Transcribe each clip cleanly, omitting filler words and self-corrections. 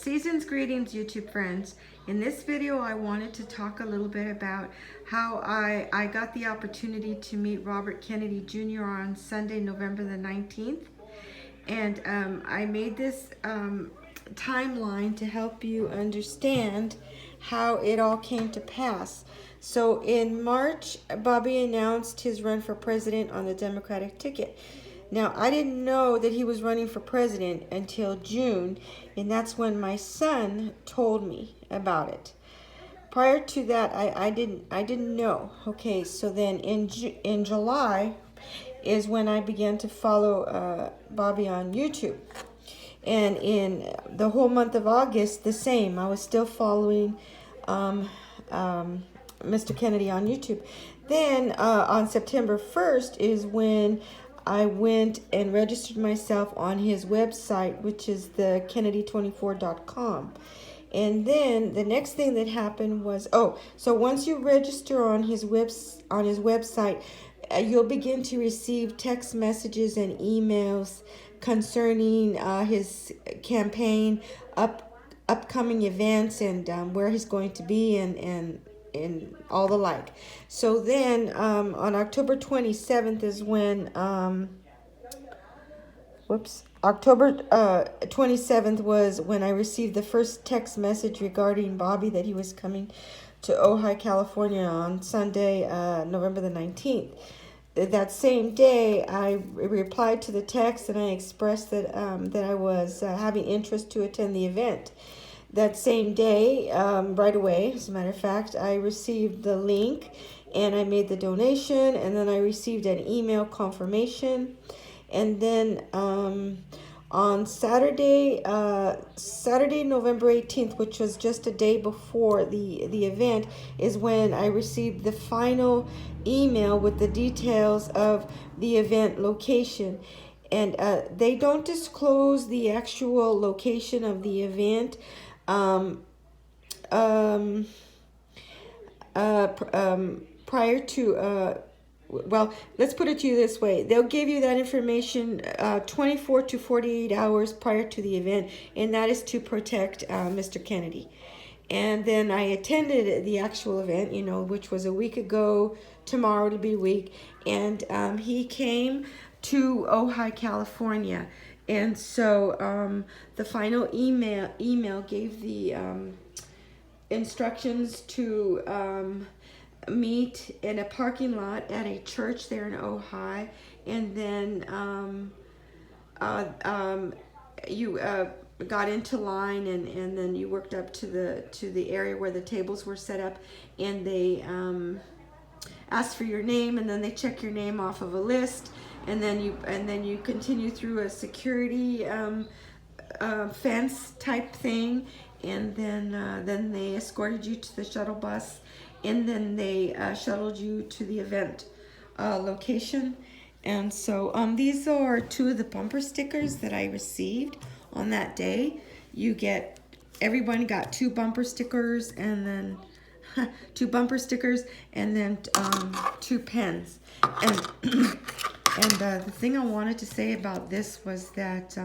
Season's greetings, YouTube friends. In this video, I wanted to talk a little bit about how I got the opportunity to meet Robert Kennedy Jr. on Sunday, November the 19th. And I made this timeline to help you understand how it all came to pass. So in March, Bobby announced his run for president on the Democratic ticket. Now, I didn't know that he was running for president until June, and that's when my son told me about it. Prior to that, I didn't know. Okay, so then in July is when I began to follow Bobby on YouTube. And in the whole month of August, the same. I was still following Mr. Kennedy on YouTube. Then on September 1st is when I went and registered myself on his website, which is the Kennedy24.com. And then the next thing that happened was, so once you register on his website, you'll begin to receive text messages and emails concerning his campaign, upcoming events, and where he's going to be, and all the like. So then on October 27th is when October 27th was when I received the first text message regarding Bobby that he was coming to Ojai, California on Sunday, November the 19th. That same day, I replied to the text and I expressed that I was having interest to attend the event. That same day, right away, as a matter of fact, I received the link and I made the donation, and then I received an email confirmation. And then on Saturday, November 18th, which was just a day before the event, is when I received the final email with the details of the event location. And they don't disclose the actual location of the event prior to well, let's put it to you this way. They'll give you that information 24 to 48 hours prior to the event, and that is to protect Mr. Kennedy. And then I attended the actual event, which was a week ago. Tomorrow to be a week. And he came to Ojai, California. And so the final email gave the instructions to meet in a parking lot at a church there in Ojai, and then you got into line, and then you worked up to the area where the tables were set up, and they ask for your name, and then they check your name off of a list, and then you continue through a security fence type thing, and then they escorted you to the shuttle bus, and then they shuttled you to the event location. And so these are two of the bumper stickers that I received on that day. Everyone got two bumper stickers, and then two pens. And the thing I wanted to say about this was that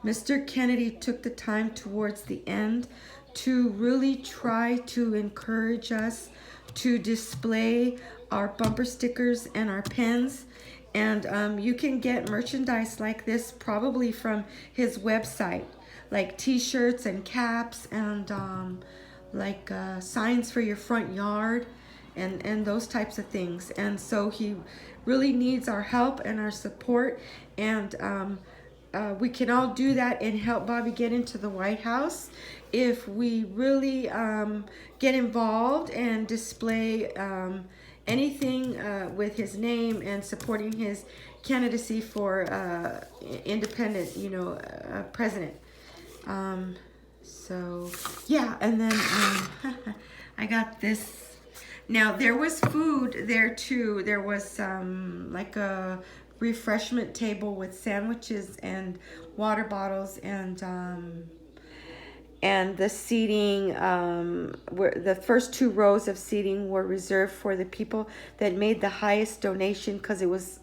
Mr. Kennedy took the time towards the end to really try to encourage us to display our bumper stickers and our pens. And you can get merchandise like this probably from his website, like t-shirts and caps, and like signs for your front yard, and those types of things. And so he really needs our help and our support, and we can all do that and help Bobby get into the White House if we really get involved and display anything with his name and supporting his candidacy for independent, president. So yeah, and then I got this. Now there was food there too. There was like a refreshment table with sandwiches and water bottles, and the seating, where the first two rows of seating were reserved for the people that made the highest donation, because it was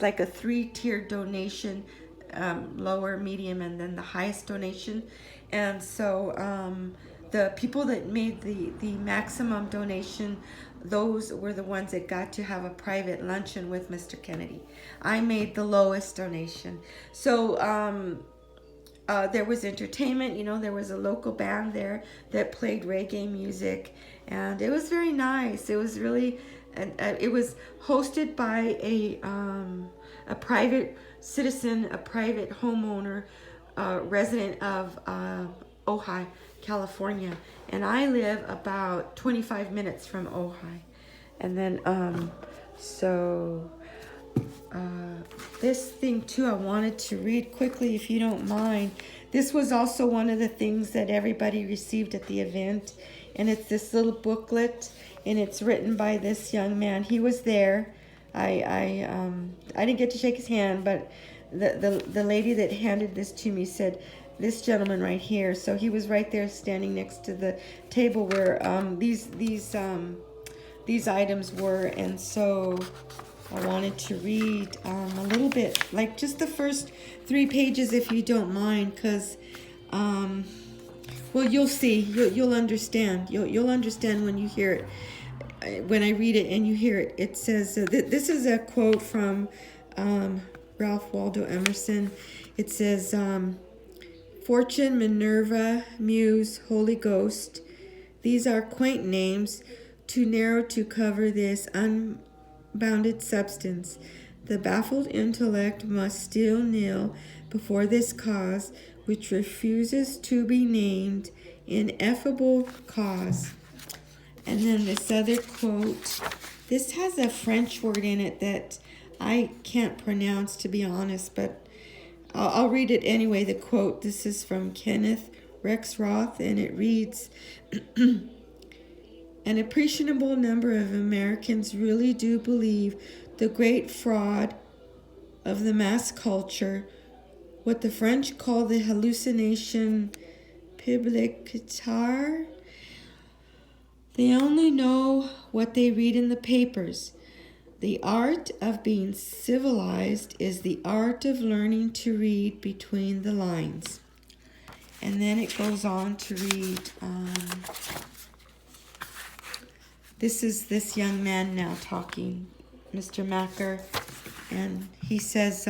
like a 3-tier donation lower, medium, and then the highest donation. And so the people that made the maximum donation, those were the ones that got to have a private luncheon with Mr. Kennedy. I made the lowest donation. So there was entertainment. There was a local band there that played reggae music, and it was very nice. It was really, it was hosted by a private citizen, a private homeowner, resident of Ojai, California, and I live about 25 minutes from Ojai. And then this thing too, I wanted to read quickly, if you don't mind. This was also one of the things that everybody received at the event, and it's this little booklet, and it's written by this young man. He was there. I didn't get to shake his hand, but the lady that handed this to me said, this gentleman right here. So he was right there standing next to the table where these items were, and so I wanted to read a little bit, like just the first 3 pages, if you don't mind, because well, you'll see, you'll understand, you'll understand when you hear it, when I read it and you hear it. It says, this is a quote from Ralph Waldo Emerson. It says, Fortune, Minerva, Muse, Holy Ghost, these are quaint names, too narrow to cover this unbounded substance. The baffled intellect must still kneel before this cause, which refuses to be named, ineffable cause. And then this other quote, this has a French word in it that I can't pronounce, to be honest, but I'll read it anyway, the quote. This is from Kenneth Rexroth, and it reads, an appreciable number of Americans really do believe the great fraud of the mass culture, what the French call the hallucination publicitaire. They only know what they read in the papers. The art of being civilized is the art of learning to read between the lines. And then it goes on to read, this is this young man now talking, Mr. Macker, and he says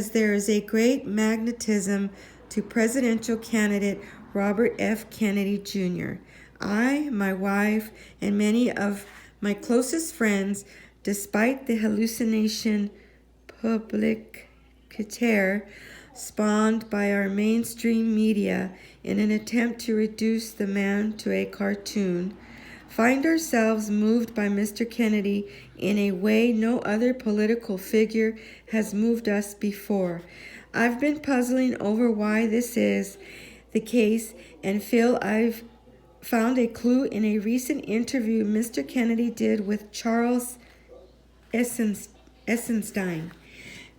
there is a great magnetism to presidential candidate Robert F. Kennedy Jr. I, my wife, and many of my closest friends, despite the hallucination publicitaire spawned by our mainstream media in an attempt to reduce the man to a cartoon, find ourselves moved by Mr. Kennedy in a way no other political figure has moved us before. I've been puzzling over why this is the case and feel I've found a clue in a recent interview Mr. Kennedy did with Charles Eisenstein.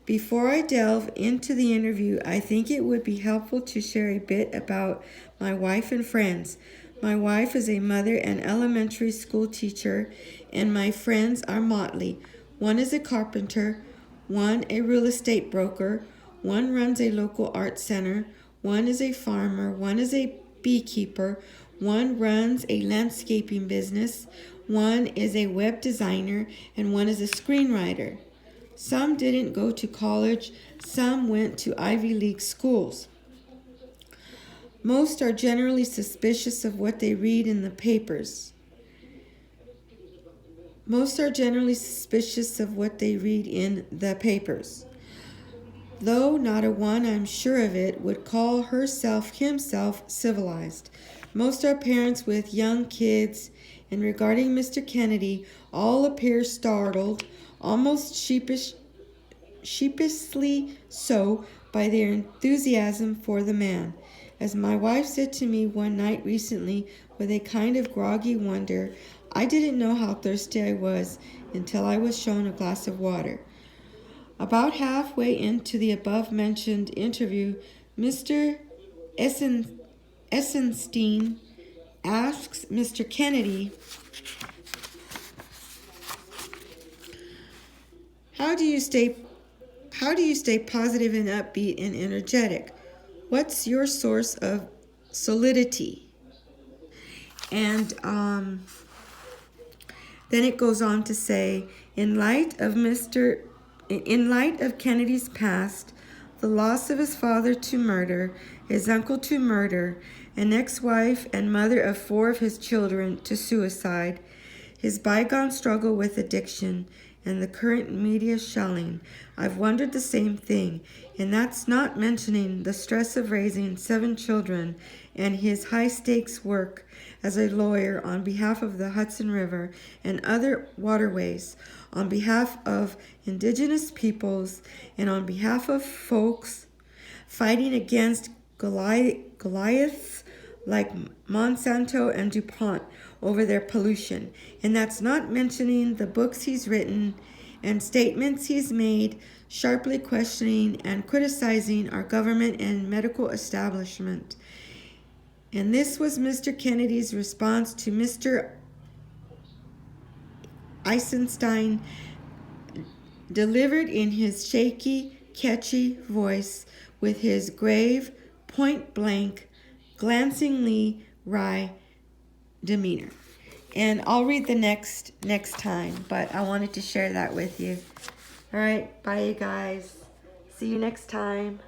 Before I delve into the interview, I think it would be helpful to share a bit about my wife and friends. My wife is a mother and elementary school teacher, and my friends are motley. One is a carpenter, one a real estate broker, one runs a local art center, one is a farmer, one is a beekeeper, one runs a landscaping business, one is a web designer, and one is a screenwriter. Some didn't go to college, some went to Ivy League schools. Most are generally suspicious of what they read in the papers. Though not a one, I'm sure of it, would call himself civilized. Most are parents with young kids, and regarding Mr. Kennedy, all appear startled, almost sheepishly so, by their enthusiasm for the man. As my wife said to me one night recently with a kind of groggy wonder, I didn't know how thirsty I was until I was shown a glass of water. About halfway into the above-mentioned interview, Mr. Eisenstein asks Mr. Kennedy, how do you stay how do you stay positive and upbeat and energetic? What's your source of solidity? And then it goes on to say, in light of Kennedy's past, the loss of his father to murder, his uncle to murder, an ex-wife and mother of 4 of his children to suicide, his bygone struggle with addiction, and the current media shelling, I've wondered the same thing, and that's not mentioning the stress of raising 7 children and his high-stakes work as a lawyer on behalf of the Hudson River and other waterways, on behalf of indigenous peoples, and on behalf of folks fighting against Goliaths like Monsanto and DuPont over their pollution. And that's not mentioning the books he's written and statements he's made, sharply questioning and criticizing our government and medical establishment. And this was Mr. Kennedy's response to Mr. Eisenstein, delivered in his shaky, catchy voice with his grave, point-blank, glancingly wry demeanor. And I'll read the next time, but I wanted to share that with you. All right, bye you guys. See you next time.